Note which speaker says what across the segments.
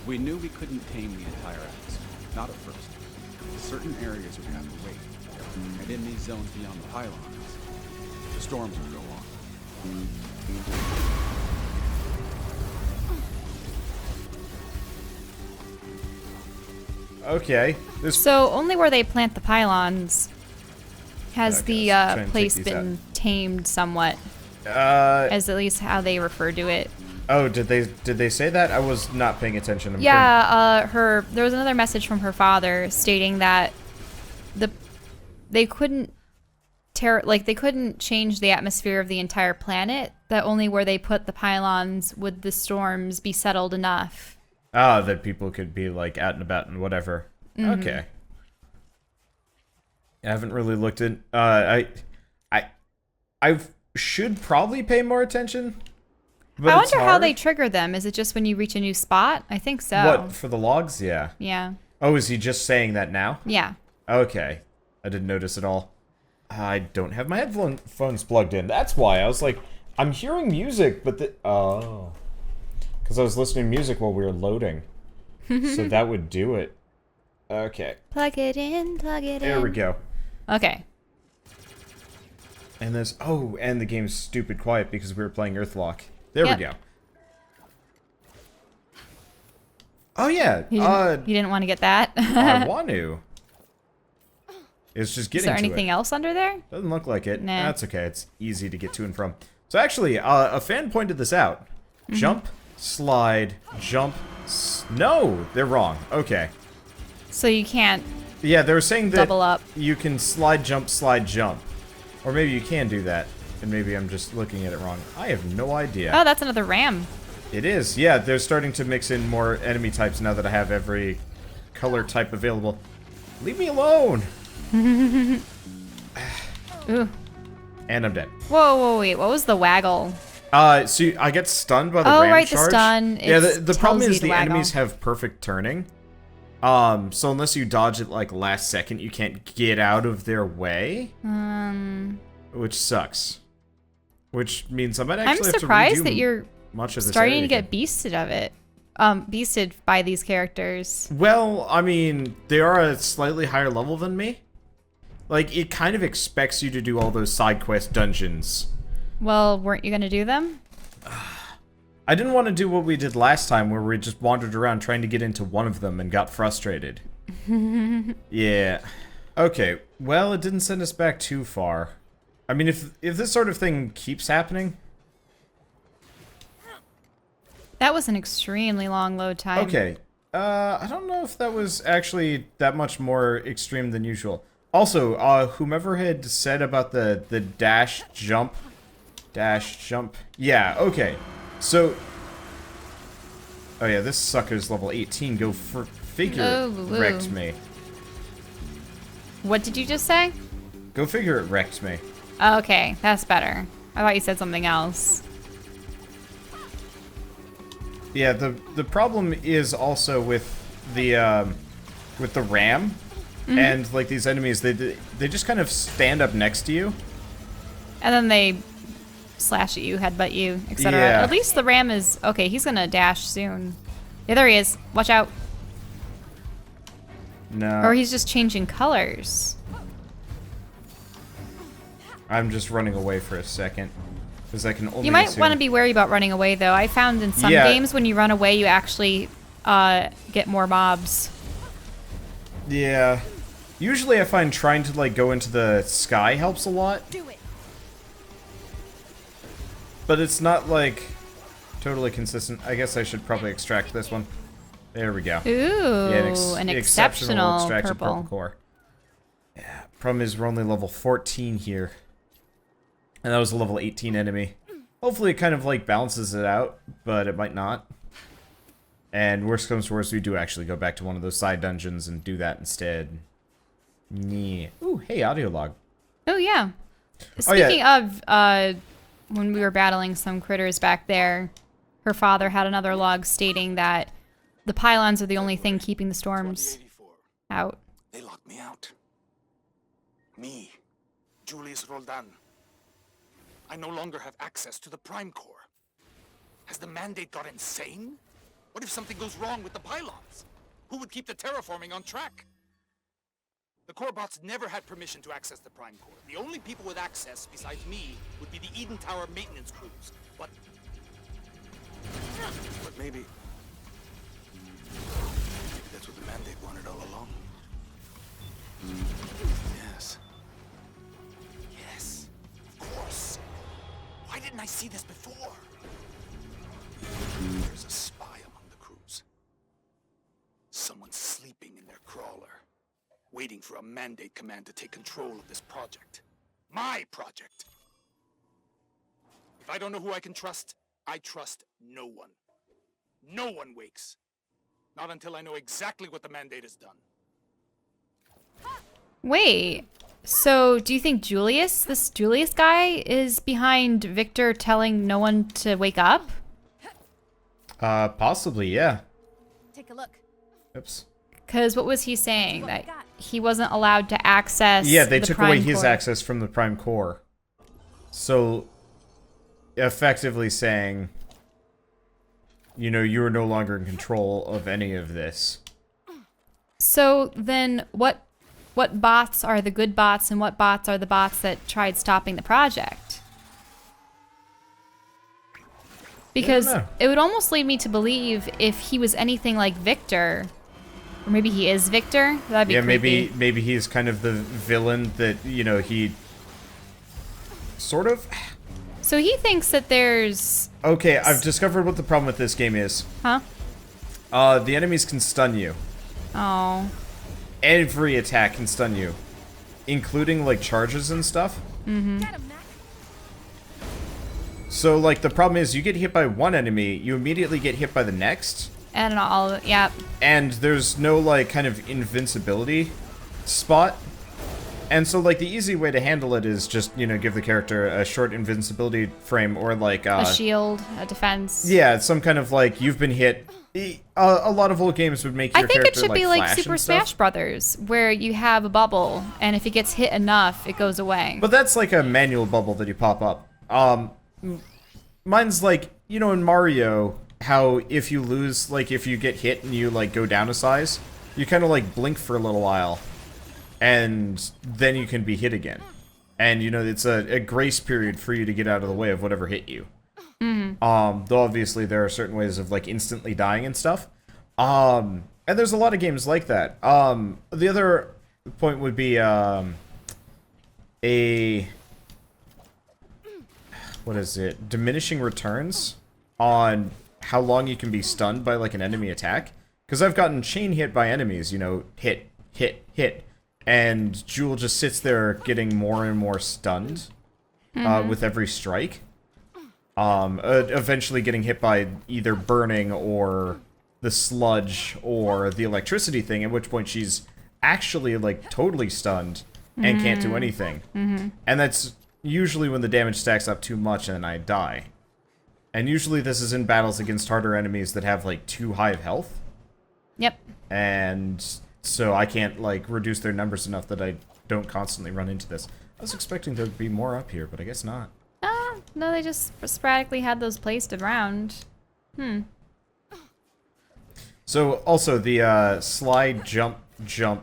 Speaker 1: We knew we couldn't tame the entire atmosphere, not at first. Certain areas would have to wait, and in these zones beyond the pylons, the storms would go on.
Speaker 2: Okay.
Speaker 3: So only where they plant the pylons has
Speaker 2: Okay,
Speaker 3: the place been tamed somewhat. As at least how they refer to it.
Speaker 2: Oh, did they say that? I was not paying attention.
Speaker 3: Yeah, there was another message from her father stating that they couldn't they couldn't change the atmosphere of the entire planet. That only where they put the pylons would the storms be settled enough.
Speaker 2: Ah, that people could be like out and about and whatever.
Speaker 3: Mm-hmm.
Speaker 2: Okay. I haven't really looked at. I should probably pay more attention. But
Speaker 3: I wonder how they trigger them. Is it just when you reach a new spot? I think so.
Speaker 2: What, for the logs? Yeah.
Speaker 3: Yeah.
Speaker 2: Oh, is he just saying that now?
Speaker 3: Yeah.
Speaker 2: Okay. I didn't notice at all. I don't have my headphones plugged in. That's why. I was like, I'm hearing music, but oh. Because I was listening to music while we were loading. So that would do it. Okay.
Speaker 3: Plug it in, plug it in.
Speaker 2: There we go.
Speaker 3: Okay.
Speaker 2: And this... Oh, and the game's stupid quiet because we were playing Earthlock. There we go. Oh, yeah.
Speaker 3: You didn't want to get that?
Speaker 2: I want to. It's just getting to it.
Speaker 3: Is there anything else under there?
Speaker 2: Doesn't look like it.
Speaker 3: Nah.
Speaker 2: That's okay. It's easy to get to and from. So actually, a fan pointed this out. Jump, slide, jump... No! They're wrong. Okay.
Speaker 3: So you can't...
Speaker 2: Yeah, they were saying that
Speaker 3: double up.
Speaker 2: You can slide, jump, slide, jump. Or maybe you can do that. And maybe I'm just looking at it wrong. I have no idea.
Speaker 3: Oh, that's another ram.
Speaker 2: It is. Yeah, they're starting to mix in more enemy types now that I have every color type available. Leave me alone!
Speaker 3: Ooh.
Speaker 2: And I'm dead.
Speaker 3: Whoa, wait. What was the waggle?
Speaker 2: So I get stunned by the ram
Speaker 3: right,
Speaker 2: charge.
Speaker 3: the stun.
Speaker 2: Yeah, the problem
Speaker 3: tells
Speaker 2: is
Speaker 3: you to
Speaker 2: the
Speaker 3: waggle.
Speaker 2: enemies have perfect turning. So unless you dodge it like last second, you can't get out of their way. Which sucks. Which means I might actually
Speaker 3: I'm
Speaker 2: have to
Speaker 3: surprised
Speaker 2: redo
Speaker 3: that you're
Speaker 2: much of this
Speaker 3: starting
Speaker 2: area
Speaker 3: to get
Speaker 2: again.
Speaker 3: beasted of it. Beasted by these characters.
Speaker 2: Well, I mean, they are a slightly higher level than me. Like, it kind of expects you to do all those side quest dungeons.
Speaker 3: Well, weren't you gonna do them?
Speaker 2: I didn't want to do what we did last time, where we just wandered around trying to get into one of them and got frustrated. Yeah. Okay, well, it didn't send us back too far. I mean, if this sort of thing keeps happening...
Speaker 3: That was an extremely long load time.
Speaker 2: Okay. I don't know if that was actually that much more extreme than usual. Also, whomever had said about the dash jump... Yeah, okay. So... Oh yeah, this sucker's level 18. Go figure it wrecked me.
Speaker 3: What did you just say?
Speaker 2: Go figure it wrecked me.
Speaker 3: Okay, that's better. I thought you said something else.
Speaker 2: Yeah, the problem is also with the ram and like these enemies, they just kind of stand up next to you.
Speaker 3: And then they slash at you, headbutt you, etc.
Speaker 2: Yeah.
Speaker 3: At least the ram is... Okay, he's gonna dash soon. Yeah, there he is. Watch out.
Speaker 2: No.
Speaker 3: Or he's just changing colors.
Speaker 2: I'm just running away for a second. Because I can only
Speaker 3: You might
Speaker 2: assume...
Speaker 3: want to be wary about running away, though. I found in some games when you run away, you actually get more mobs.
Speaker 2: Yeah. Usually I find trying to, like, go into the sky helps a lot.
Speaker 4: Do it.
Speaker 2: But it's not, like, totally consistent. I guess I should probably extract this one. There we go.
Speaker 3: Ooh,
Speaker 2: Yeah,
Speaker 3: an exceptional
Speaker 2: extraction
Speaker 3: purple.
Speaker 2: core. Yeah, problem is we're only level 14 here. And that was a level 18 enemy. Hopefully it kind of, like, balances it out, but it might not. And worst comes to worst, we do actually go back to one of those side dungeons and do that instead. Yeah. Ooh, hey, audio log.
Speaker 3: Oh, yeah. Speaking of, when we were battling some critters back there, her father had another log stating that the pylons are the only thing keeping the storms out.
Speaker 5: They locked me out. Me, Julius Roldan. I no longer have access to the Prime Core. Has the Mandate got insane? What if something goes wrong with the pylons? Who would keep the terraforming on track? The core bots never had permission to access the Prime Core. The only people with access, besides me, would be the Eden Tower maintenance crews. But maybe that's what the Mandate wanted all along. Yes. Yes. Of course. Why didn't I see this before? There's a spy among the crews. Someone sleeping in their crawler, waiting for a Mandate command to take control of this project. My project. If I don't know who I can trust, I trust no one. No one wakes. Not until I know exactly what the Mandate has done.
Speaker 3: Wait. So, do you think this Julius guy, is behind Victor telling no one to wake up?
Speaker 2: Possibly, yeah.
Speaker 4: Take a look.
Speaker 2: Oops.
Speaker 3: Because what was he saying? That he wasn't allowed to access
Speaker 2: Yeah, they
Speaker 3: the
Speaker 2: took
Speaker 3: Prime
Speaker 2: away his
Speaker 3: Core.
Speaker 2: access from the Prime Core. So, effectively saying, you know, you are no longer in control of any of this.
Speaker 3: So then what bots are the good bots and what bots are the bots that tried stopping the project? Because
Speaker 2: know.
Speaker 3: it would almost lead me to believe if he was anything like Victor, or maybe he is Victor, that'd be
Speaker 2: Yeah,
Speaker 3: creepy.
Speaker 2: maybe he's kind of the villain that, you know, he sort of.
Speaker 3: So he thinks that there's...
Speaker 2: Okay, I've discovered what the problem with this game is.
Speaker 3: Huh?
Speaker 2: The enemies can stun you.
Speaker 3: Oh.
Speaker 2: Every attack can stun you, including like charges and stuff.
Speaker 3: Mm-hmm.
Speaker 4: Get him, Mac.
Speaker 2: So like the problem is you get hit by one enemy, you immediately get hit by the next,
Speaker 3: And all of it, yeah.
Speaker 2: and there's no like kind of invincibility spot. And so like the easy way to handle it is just, you know, give the character a short invincibility frame or like
Speaker 3: A shield, a defense.
Speaker 2: yeah, some kind of like you've been hit. A lot of old games would make your
Speaker 3: I think
Speaker 2: character
Speaker 3: it should be like
Speaker 2: flash
Speaker 3: Super
Speaker 2: and stuff.
Speaker 3: Smash Brothers, where you have a bubble, and if it gets hit enough, it goes away.
Speaker 2: But that's like a manual bubble that you pop up. Mine's like, you know, in Mario, how if you lose, like if you get hit and you like go down a size, you kind of like blink for a little while, and then you can be hit again. And you know, it's a grace period for you to get out of the way of whatever hit you. Though obviously there are certain ways of like instantly dying and stuff. And there's a lot of games like that. The other point would be what is it? Diminishing returns on how long you can be stunned by like an enemy attack. Because I've gotten chain hit by enemies, you know, hit, and Jewel just sits there getting more and more stunned with every strike. Eventually getting hit by either burning or the sludge or the electricity thing, at which point she's actually like totally stunned and can't do anything. And that's usually when the damage stacks up too much and I die. And usually this is in battles against harder enemies that have like too high of health.
Speaker 3: Yep.
Speaker 2: And so I can't like reduce their numbers enough that I don't constantly run into this. I was expecting there to be more up here, but I guess not.
Speaker 3: No, they just sporadically had those placed around.
Speaker 2: So also the slide, jump,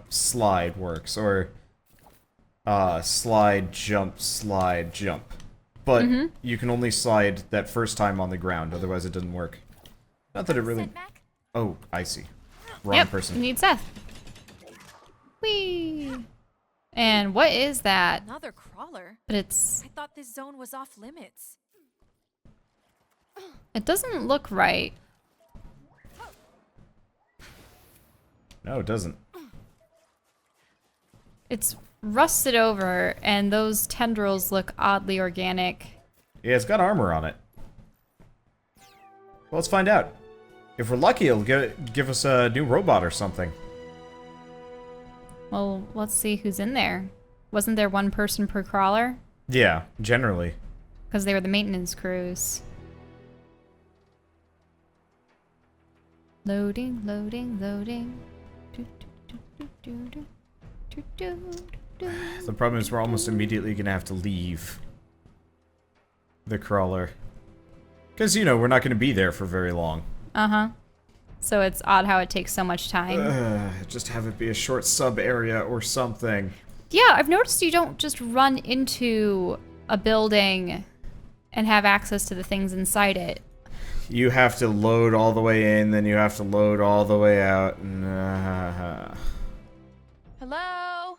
Speaker 2: slide works, or slide, jump. But you can only slide that first time on the ground, otherwise it doesn't work. Not that it really...
Speaker 4: Sent, Mac?
Speaker 2: Oh, I see. Wrong
Speaker 3: Yep,
Speaker 2: person.
Speaker 3: you need Seth. Whee! And what is that?
Speaker 4: Another crawler?
Speaker 3: But it's...
Speaker 4: I thought this zone was off limits.
Speaker 3: It doesn't look right.
Speaker 2: No, it doesn't.
Speaker 3: It's rusted over, and those tendrils look oddly organic.
Speaker 2: Yeah, it's got armor on it. Well, let's find out. If we're lucky, it'll give us a new robot or something.
Speaker 3: Well, let's see who's in there. Wasn't there one person per crawler?
Speaker 2: Yeah, generally.
Speaker 3: Because they were the maintenance crews. Loading, loading, loading. Do, do, do, do, do, do, do, do.
Speaker 2: The problem is we're almost immediately going to have to leave the crawler. Because, you know, we're not going to be there for very long.
Speaker 3: Uh-huh. So it's odd how it takes so much time.
Speaker 2: Just have it be a short sub area or something.
Speaker 3: Yeah, I've noticed you don't just run into a building and have access to the things inside it.
Speaker 2: You have to load all the way in, then you have to load all the way out.
Speaker 4: Hello?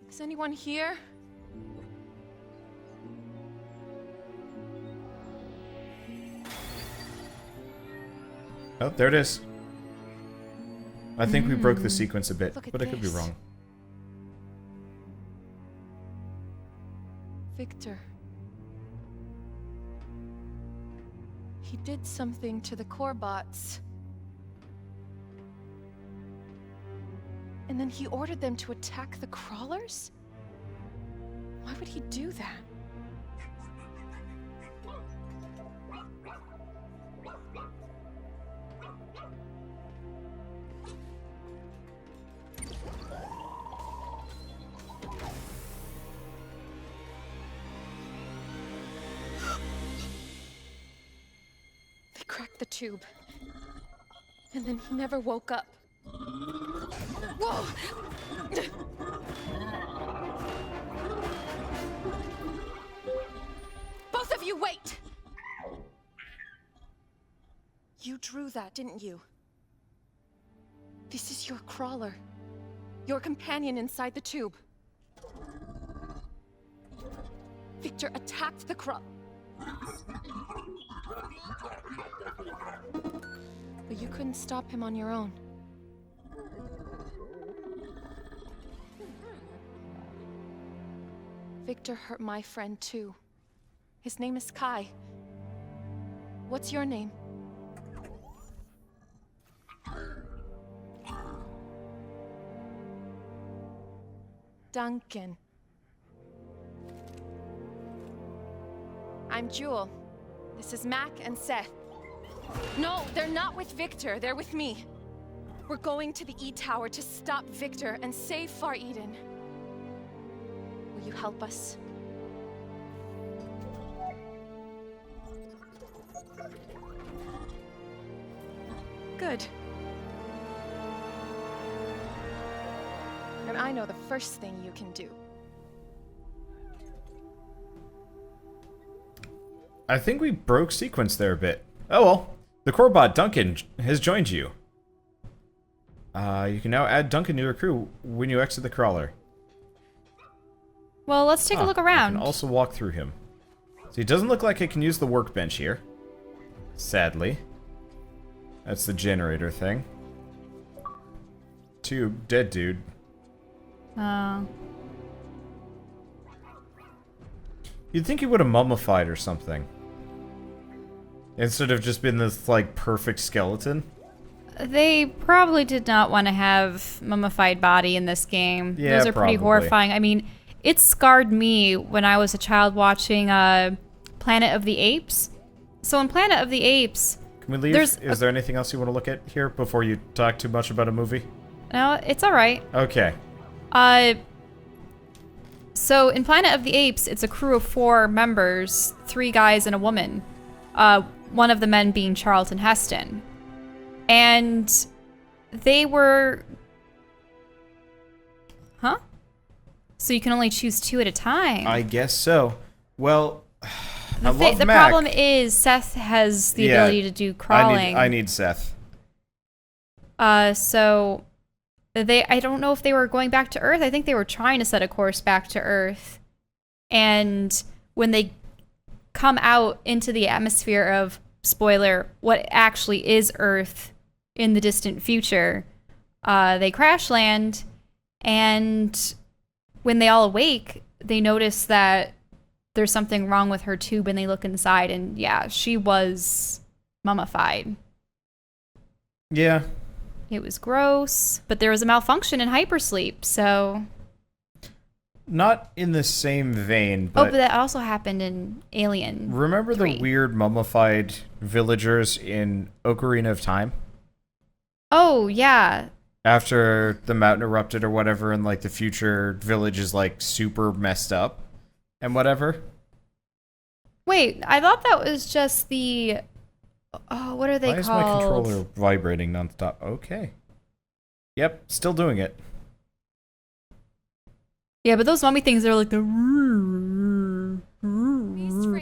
Speaker 4: Is anyone here?
Speaker 2: Oh, there it is. I think we broke the sequence a bit,
Speaker 4: Look at
Speaker 2: but I could be
Speaker 4: this.
Speaker 2: wrong.
Speaker 4: Victor. He did something to the Corebots. And then he ordered them to attack the crawlers? Why would he do that? They cracked the tube. And then he never woke up. Whoa! Both of you, wait! You drew that, didn't you? This is your crawler. Your companion inside the tube. Victor attacked the But you couldn't stop him on your own. Victor hurt my friend too. His name is Kai. What's your name? Duncan. I'm Jewel. This is Mac and Seth. No, they're not with Victor. They're with me. We're going to the E-Tower to stop Victor and save Far Eden. Will you help us? Good. And I know the first thing you can do.
Speaker 2: I think we broke sequence there a bit. Oh well. The Corebot Duncan has joined you. You can now add Duncan to your crew when you exit the crawler.
Speaker 3: Well, let's take a look
Speaker 2: I
Speaker 3: around.
Speaker 2: can also walk through him. So he doesn't look like I can use the workbench here. Sadly. That's the generator thing. Tube, dead dude. You'd think he would have mummified or something. Instead of just been this, like, perfect skeleton.
Speaker 3: They probably did not want to have mummified body in this game.
Speaker 2: Yeah,
Speaker 3: Those are pretty
Speaker 2: probably.
Speaker 3: horrifying. I mean, it scarred me when I was a child watching Planet of the Apes. So in Planet of the Apes,
Speaker 2: Can we leave? Is there anything else you want to look at here before you talk too much about a movie?
Speaker 3: no, it's all right.
Speaker 2: Okay.
Speaker 3: So in Planet of the Apes, it's a crew of 4 members, 3 guys and a woman. One of the men being Charlton Heston. And they were... Huh? So you can only choose 2 at a time.
Speaker 2: I guess so. Well, I love
Speaker 3: the
Speaker 2: Mac.
Speaker 3: problem is Seth has the ability to do crawling.
Speaker 2: I need Seth.
Speaker 3: So I don't know if they were going back to Earth. I think they were trying to set a course back to Earth. And when they come out into the atmosphere of, spoiler, what actually is Earth in the distant future, they crash land, and when they all awake, they notice that there's something wrong with her tube, and they look inside, and yeah, she was mummified.
Speaker 2: Yeah.
Speaker 3: It was gross, but there was a malfunction in hypersleep, so...
Speaker 2: Not in the same vein,
Speaker 3: but
Speaker 2: but
Speaker 3: that also happened in Alien.
Speaker 2: remember
Speaker 3: 3.
Speaker 2: the weird mummified villagers in Ocarina of Time?
Speaker 3: Oh, yeah.
Speaker 2: After the mountain erupted or whatever, and like the future village is like super messed up and whatever.
Speaker 3: Wait, I thought that was just the Oh, what are they
Speaker 2: Why is
Speaker 3: called?
Speaker 2: my controller vibrating nonstop? Okay. Yep, still doing it.
Speaker 3: Yeah, but those mummy things are like the.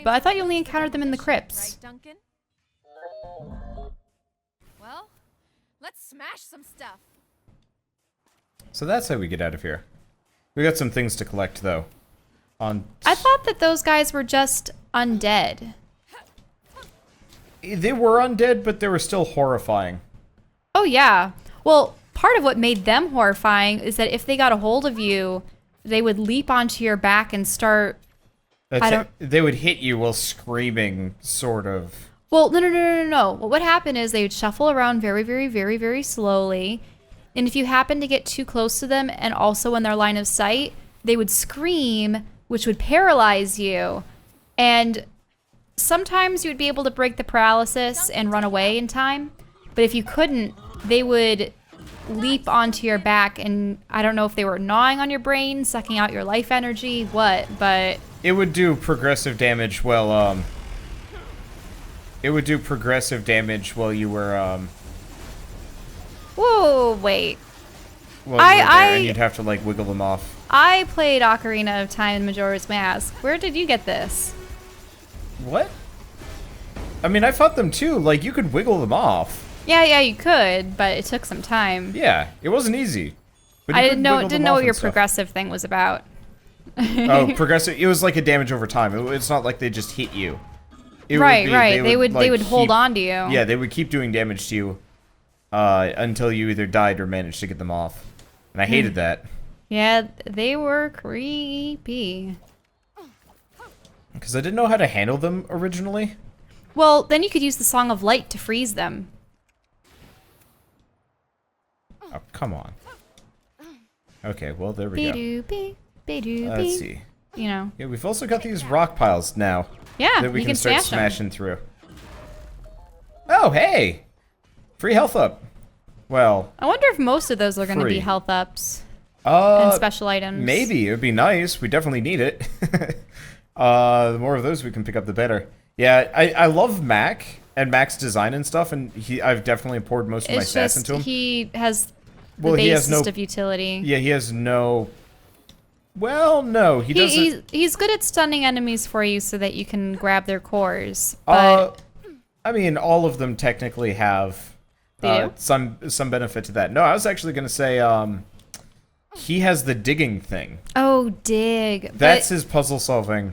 Speaker 3: But I thought you only encountered them in the crypts.
Speaker 4: Right, Duncan? Well, let's smash some stuff.
Speaker 2: So that's how we get out of here. We got some things to collect, though.
Speaker 3: I thought that those guys were just undead.
Speaker 2: They were undead, but they were still horrifying.
Speaker 3: Oh, yeah. Well, part of what made them horrifying is that if they got a hold of you, they would leap onto your back and start...
Speaker 2: They would hit you while screaming, sort of.
Speaker 3: Well, no. What would happen is they would shuffle around very, very, very, very slowly. And if you happen to get too close to them and also in their line of sight, they would scream, which would paralyze you. And sometimes you would be able to break the paralysis and run away in time. But if you couldn't, they would leap onto your back, and I don't know if they were gnawing on your brain, sucking out your life energy, what, but...
Speaker 2: It would do progressive damage while, It would do progressive damage while you were,
Speaker 3: Whoa, wait.
Speaker 2: While you were there, and you'd have to, like, wiggle them off.
Speaker 3: I played Ocarina of Time and Majora's Mask. Where did you get this?
Speaker 2: What? I mean, I fought them too. Like, you could wiggle them off.
Speaker 3: Yeah, you could, but it took some time.
Speaker 2: Yeah, it wasn't easy. But
Speaker 3: I didn't know what your
Speaker 2: stuff.
Speaker 3: progressive thing was about.
Speaker 2: Oh, progressive. It was like a damage over time. It's not like they just hit you.
Speaker 3: Right. They would hold on to you.
Speaker 2: Yeah, they would keep doing damage to you until you either died or managed to get them off. And I hated that.
Speaker 3: Yeah, they were creepy.
Speaker 2: Because I didn't know how to handle them originally.
Speaker 3: Well, then you could use the Song of Light to freeze them.
Speaker 2: Oh, come on. Okay, well, there we go. Let's see.
Speaker 3: You know.
Speaker 2: Yeah, we've also got these rock piles now.
Speaker 3: Yeah,
Speaker 2: that we
Speaker 3: you
Speaker 2: can start
Speaker 3: smash 'em.
Speaker 2: smashing through. Oh, hey! Free health up. Well,
Speaker 3: I wonder if most of those are going to be
Speaker 2: free.
Speaker 3: health ups and special items.
Speaker 2: Maybe. It would be nice. We definitely need it. The more of those we can pick up, the better. Yeah, I love Mac and Mac's design and stuff, and I've definitely poured most of my sass into him.
Speaker 3: He has the
Speaker 2: Well, he has
Speaker 3: basest
Speaker 2: no-
Speaker 3: of utility.
Speaker 2: Yeah, he has no... Well, no, he doesn't...
Speaker 3: He's good at stunning enemies for you so that you can grab their cores. But
Speaker 2: I mean, all of them technically have
Speaker 3: They do?
Speaker 2: some benefit to that. No, I was actually going to say he has the digging thing.
Speaker 3: oh, dig.
Speaker 2: That's
Speaker 3: But
Speaker 2: his puzzle solving,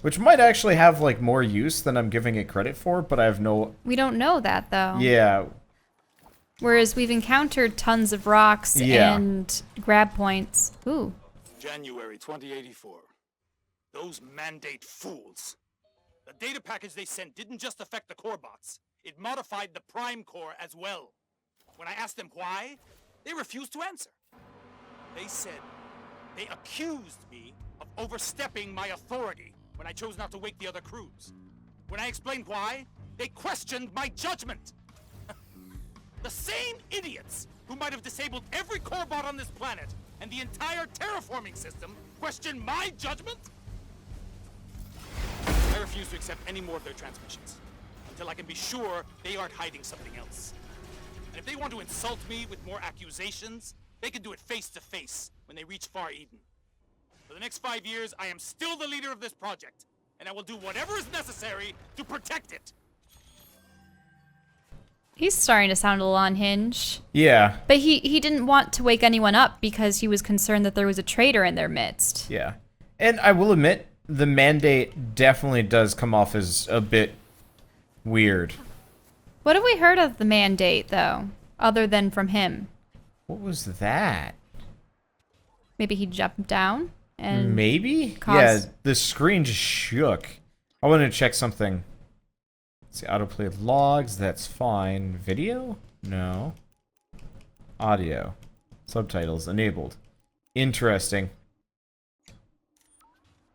Speaker 2: which might actually have like more use than I'm giving it credit for, but I have no...
Speaker 3: we don't know that, though.
Speaker 2: Yeah.
Speaker 3: Whereas we've encountered tons of rocks
Speaker 2: Yeah.
Speaker 3: and grab points. Ooh.
Speaker 5: January 2084. Those mandate fools. The data package they sent didn't just affect the core bots. It modified the prime core as well. When I asked them why, they refused to answer. They said they accused me of overstepping my authority when I chose not to wake the other crews. When I explained why, they questioned my judgment. The same idiots who might have disabled every core bot on this planet and the entire terraforming system question my judgment? I refuse to accept any more of their transmissions until I can be sure they aren't hiding something else. And if they want to insult me with more accusations, they can do it face to face when they reach Far Eden. For the next 5 years, I am still the leader of this project, and I will do whatever is necessary to protect it.
Speaker 3: He's starting to sound a little unhinged.
Speaker 2: Yeah.
Speaker 3: But he didn't want to wake anyone up because he was concerned that there was a traitor in their midst.
Speaker 2: Yeah. And I will admit, the mandate definitely does come off as a bit weird.
Speaker 3: What have we heard of the mandate, though, other than from him?
Speaker 2: What was that?
Speaker 3: Maybe he jumped down and
Speaker 2: Maybe?
Speaker 3: caused-
Speaker 2: Yeah, the screen just shook. I want to check something. Let's see, autoplay logs, that's fine. Video? No. Audio. Subtitles enabled. Interesting.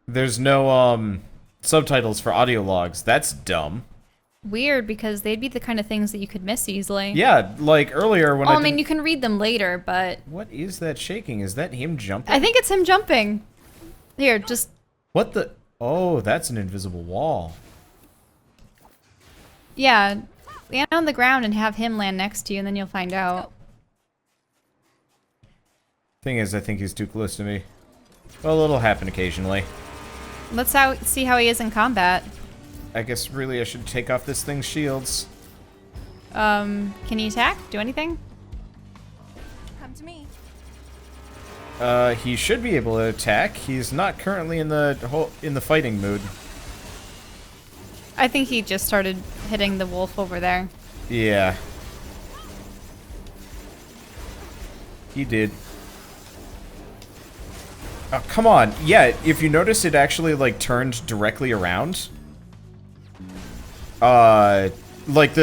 Speaker 2: There's no subtitles for audio logs. That's dumb.
Speaker 3: weird because they'd be the kind of things that you could miss easily.
Speaker 2: Yeah, like earlier when
Speaker 3: Oh,
Speaker 2: I
Speaker 3: I mean,
Speaker 2: didn't-
Speaker 3: you can read them later, but
Speaker 2: What is that shaking? Is that him jumping?
Speaker 3: I think it's him jumping. Here, just
Speaker 2: What the? Oh, that's an invisible wall.
Speaker 3: yeah. land on the ground and have him land next to you, and then you'll find out.
Speaker 2: Thing is, I think he's too close to me. Well, it'll happen occasionally.
Speaker 3: Let's see how he is in combat.
Speaker 2: I guess really I should take off this thing's shields.
Speaker 3: Can he attack? Do anything?
Speaker 4: Come to me.
Speaker 2: He should be able to attack. He's not currently in the fighting mood.
Speaker 3: I think he just started hitting the wolf over there.
Speaker 2: Yeah. He did. Oh, come on. Yeah, if you notice, it actually, like, turned directly around. Like,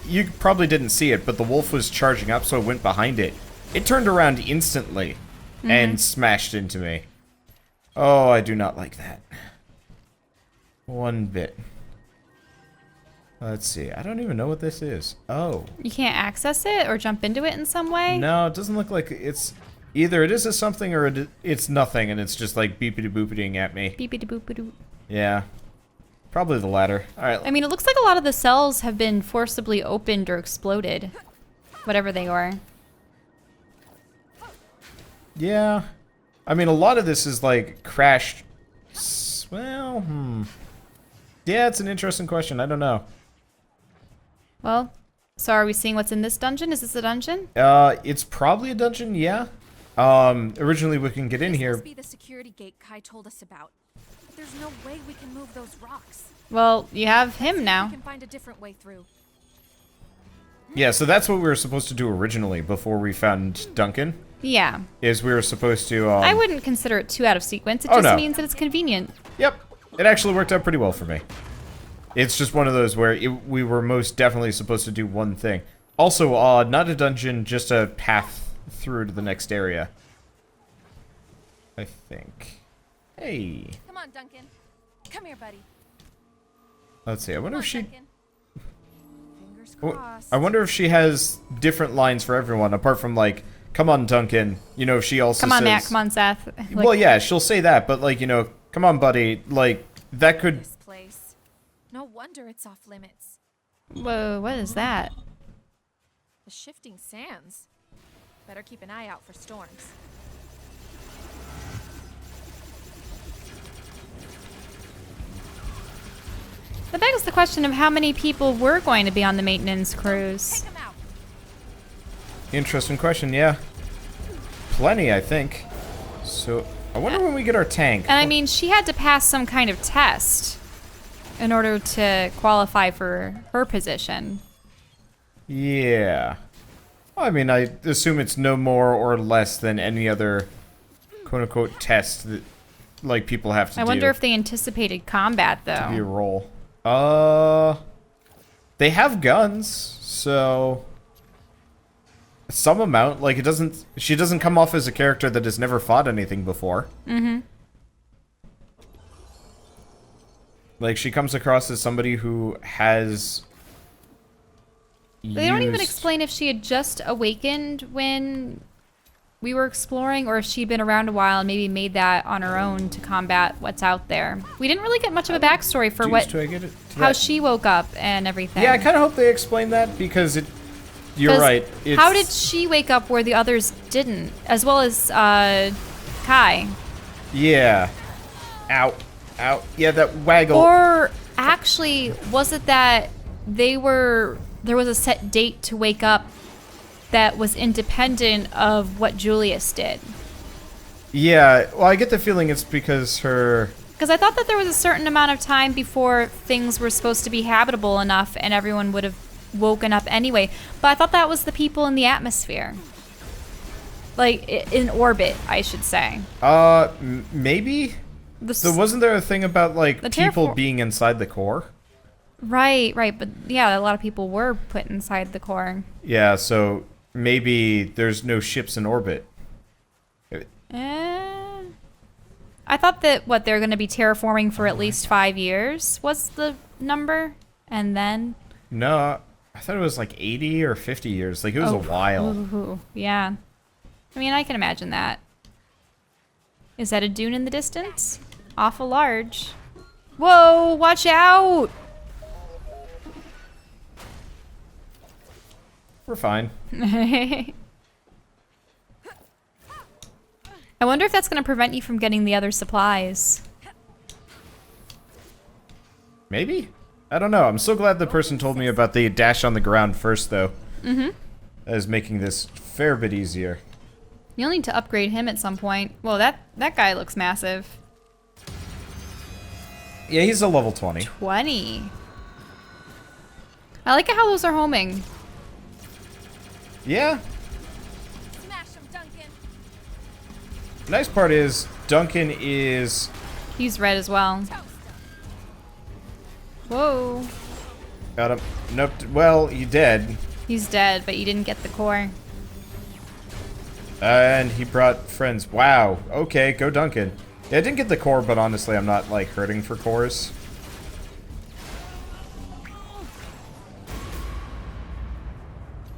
Speaker 2: you probably didn't see it, but the wolf was charging up, so it went behind it. It turned around instantly and smashed into me. Oh, I do not like that. One bit. Let's see. I don't even know what this is. Oh.
Speaker 3: You can't access it or jump into it in some way?
Speaker 2: No, it doesn't look like it's... Either it is a something or it's nothing, and it's just like beepity-boopiting at me.
Speaker 3: Beepity-boopity.
Speaker 2: Yeah. Probably the latter. Alright.
Speaker 3: I mean, it looks like a lot of the cells have been forcibly opened or exploded. Whatever they are.
Speaker 2: Yeah. I mean, a lot of this is like crashed... Well, Yeah, it's an interesting question. I don't know.
Speaker 3: Well, so are we seeing what's in this dungeon? Is this a dungeon?
Speaker 2: It's probably a dungeon, yeah. Originally we can get in
Speaker 4: This
Speaker 2: here.
Speaker 4: must be the security gate Kai told us about. But there's no way we can move those rocks.
Speaker 3: Well, you have him
Speaker 4: We
Speaker 3: now.
Speaker 4: can find a different way through.
Speaker 2: Yeah, so that's what we were supposed to do originally before we found Duncan.
Speaker 3: Yeah.
Speaker 2: Is we were supposed to,
Speaker 3: I wouldn't consider it too out of sequence. It
Speaker 2: Oh,
Speaker 3: just
Speaker 2: no.
Speaker 3: means that it's convenient.
Speaker 2: Yep. It actually worked out pretty well for me. It's just one of those where we were most definitely supposed to do one thing. Also, not a dungeon, just a path through to the next area. I think. Hey.
Speaker 4: Come on, Duncan. Come here, buddy.
Speaker 2: Let's see. I wonder
Speaker 4: Come
Speaker 2: if she...
Speaker 4: on, Duncan. Fingers crossed.
Speaker 2: I wonder if she has different lines for everyone, apart from, like, come on, Duncan. You know, if she also
Speaker 3: Come on,
Speaker 2: says...
Speaker 3: Matt. Come on, Seth. Like,
Speaker 2: Well, yeah, she'll say that, but, like, you know, come on, buddy. Like, that could...
Speaker 4: This place. No wonder it's off limits.
Speaker 3: whoa, what is that?
Speaker 4: The shifting sands. Better keep an eye out for storms.
Speaker 3: That begs the question of how many people were going to be on the maintenance cruise.
Speaker 4: Take 'em out.
Speaker 2: Interesting question, yeah. Plenty, I think. So, I wonder when we get our tank.
Speaker 3: And I mean, she had to pass some kind of test in order to qualify for her position.
Speaker 2: Yeah. Well, I mean, I assume it's no more or less than any other quote-unquote test that, like, people have to do.
Speaker 3: I wonder if they anticipated combat,
Speaker 2: to be a
Speaker 3: though.
Speaker 2: role. They have guns, so... Some amount, like, she doesn't come off as a character that has never fought anything before.
Speaker 3: Mm-hmm.
Speaker 2: Like, she comes across as somebody who has...
Speaker 3: They don't even
Speaker 2: used-
Speaker 3: explain if she had just awakened when we were exploring, or if she'd been around a while and maybe made that on her own to combat what's out there. We didn't really get much of a backstory for
Speaker 2: Do I get it to
Speaker 3: how
Speaker 2: that?
Speaker 3: she woke up and everything.
Speaker 2: Yeah, I kind of hope they explain that, because you're
Speaker 3: 'Cause
Speaker 2: right.
Speaker 3: How did she wake up where the others didn't? As well as Kai.
Speaker 2: Yeah. Ow. Ow. Yeah, that waggle.
Speaker 3: Or actually, was it that there was a set date to wake up that was independent of what Julius did?
Speaker 2: Yeah, well, I get the feeling it's because her...
Speaker 3: Because I thought that there was a certain amount of time before things were supposed to be habitable enough and everyone would have woken up anyway. But I thought that was the people in the atmosphere. Like, in orbit, I should say.
Speaker 2: Maybe?
Speaker 3: The
Speaker 2: So wasn't there a thing about, like,
Speaker 3: The
Speaker 2: people
Speaker 3: terraform-
Speaker 2: being inside the core?
Speaker 3: Right, but yeah, a lot of people were put inside the core.
Speaker 2: Yeah, so maybe there's no ships in orbit.
Speaker 3: I thought that, they're going to be terraforming for at least 5 years was the number, and then...
Speaker 2: No, I thought it was like 80 or 50 years. Like, it was a while.
Speaker 3: Ooh, yeah. I mean, I can imagine that. Is that a dune in the distance? Awful large. Whoa, watch out!
Speaker 2: we're fine.
Speaker 3: I wonder if that's going to prevent you from getting the other supplies.
Speaker 2: Maybe? I don't know. I'm so glad the person told me about the dash on the ground first, though.
Speaker 3: Mm-hmm.
Speaker 2: That is making this a fair bit easier.
Speaker 3: You'll need to upgrade him at some point. Well, that guy looks massive.
Speaker 2: Yeah, he's a level 20.
Speaker 3: 20. I like how those are homing.
Speaker 2: Yeah.
Speaker 4: Smash him, Duncan.
Speaker 2: The nice part is, Duncan is...
Speaker 3: He's red as well. Whoa.
Speaker 2: Got him. Nope. Well, he dead.
Speaker 3: He's dead, but you didn't get the core.
Speaker 2: And he brought friends. Wow. Okay, go Duncan. Yeah, I didn't get the core, but honestly, I'm not, like, hurting for cores.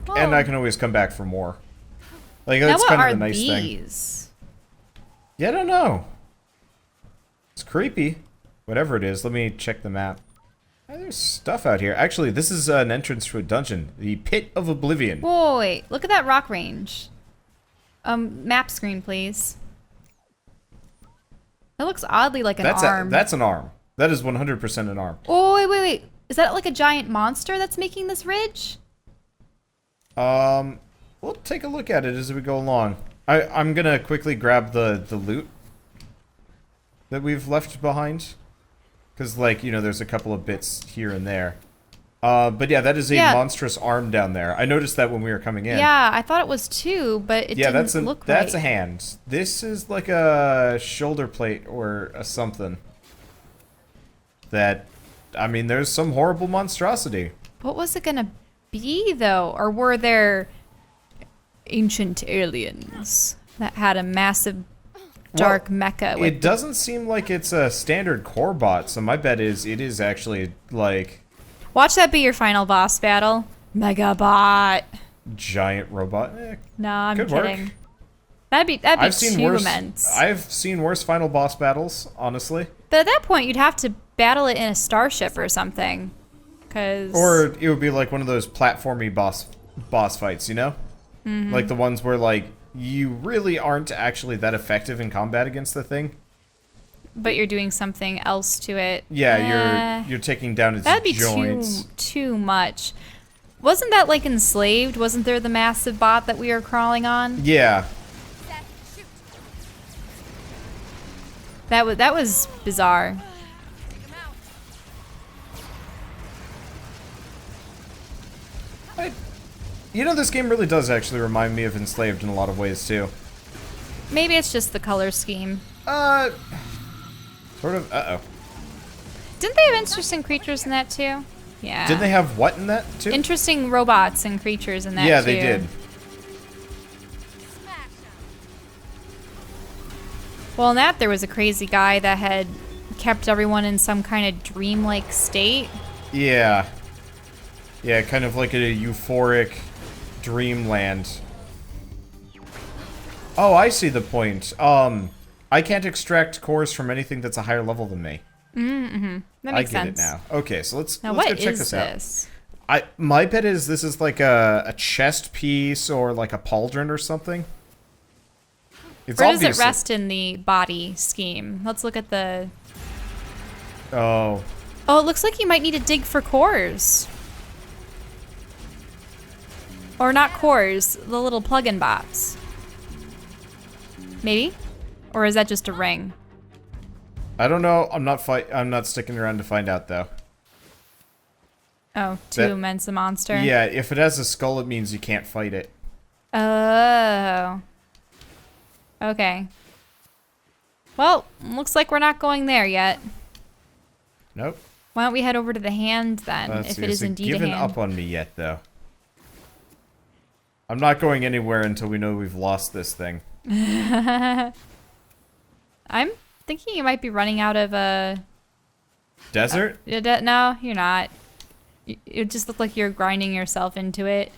Speaker 3: Whoa.
Speaker 2: And I can always come back for more. Like,
Speaker 3: Now
Speaker 2: that's
Speaker 3: what
Speaker 2: kind
Speaker 3: are
Speaker 2: of the nice
Speaker 3: these?
Speaker 2: thing. Yeah, I don't know. It's creepy. Whatever it is, let me check the map. Oh, there's stuff out here. Actually, this is an entrance to a dungeon. The Pit of Oblivion.
Speaker 3: Whoa, wait. Look at that rock range. Map screen, please. That looks oddly like an arm.
Speaker 2: That's an arm. That is 100% an arm.
Speaker 3: Oh, wait. Is that like a giant monster that's making this ridge?
Speaker 2: We'll take a look at it as we go along. I'm gonna quickly grab the loot that we've left behind. Because, like, you know, there's a couple of bits here and there. But yeah, that is a monstrous arm down there. I noticed that when we were coming in.
Speaker 3: Yeah, I thought it was two, but it didn't look right.
Speaker 2: That's a hand. This is like a shoulder plate or a something. That, I mean, there's some horrible monstrosity.
Speaker 3: What was it gonna be, though? Or were there ancient aliens that had a massive dark mecha with...
Speaker 2: It doesn't seem like it's a standard core bot, so my bet is it is actually, like...
Speaker 3: Watch that be your final boss battle. Megabot.
Speaker 2: Giant robot.
Speaker 3: No, I'm
Speaker 2: could
Speaker 3: kidding.
Speaker 2: work.
Speaker 3: That'd be too
Speaker 2: worse,
Speaker 3: immense.
Speaker 2: I've seen worse final boss battles, honestly.
Speaker 3: But at that point, you'd have to battle it in a starship or something.
Speaker 2: Or it would be like one of those platformy boss fights, you know? Mm-hmm. Like the ones where, like, you really aren't actually that effective in combat against the thing.
Speaker 3: But you're doing something else to it.
Speaker 2: Yeah, you're taking down its joints.
Speaker 3: That'd be too much. Wasn't that like Enslaved? Wasn't there the massive bot that we were crawling on?
Speaker 2: Yeah.
Speaker 3: That was bizarre.
Speaker 2: You know, this game really does actually remind me of Enslaved in a lot of ways, too.
Speaker 3: Maybe it's just the color scheme.
Speaker 2: Sort of, uh-oh.
Speaker 3: Didn't they have interesting creatures in that, too? Yeah.
Speaker 2: Didn't they have what in that, too?
Speaker 3: Interesting robots and creatures in that,
Speaker 2: yeah,
Speaker 3: too.
Speaker 2: they did.
Speaker 3: Well, in that, there was a crazy guy that had kept everyone in some kind of dreamlike state.
Speaker 2: Yeah. Yeah, kind of like a euphoric dreamland. Oh, I see the point. I can't extract cores from anything that's a higher level than me.
Speaker 3: Mm-hmm. That makes sense.
Speaker 2: I get it now. Okay, so let's
Speaker 3: now,
Speaker 2: go check this out. My bet is this is like a chest piece or like a pauldron or something.
Speaker 3: Where does it rest in the body scheme? Let's look at the...
Speaker 2: Oh.
Speaker 3: Oh, it looks like you might need to dig for cores. Or not cores, the little plug-in bots. Maybe? Or is that just a ring?
Speaker 2: I don't know. I'm not sticking around to find out though.
Speaker 3: Oh, too immense a monster.
Speaker 2: Yeah, if it has a skull, it means you can't fight it.
Speaker 3: Oh. Okay. Well, looks like we're not going there yet.
Speaker 2: Nope.
Speaker 3: Why don't we head over to the hand then, if it is indeed a hand?
Speaker 2: Given up on me yet, though. I'm not going anywhere until we know we've lost this thing.
Speaker 3: I'm thinking you might be running out of a...
Speaker 2: Desert?
Speaker 3: No, you're not. It just looked like you're grinding yourself into it.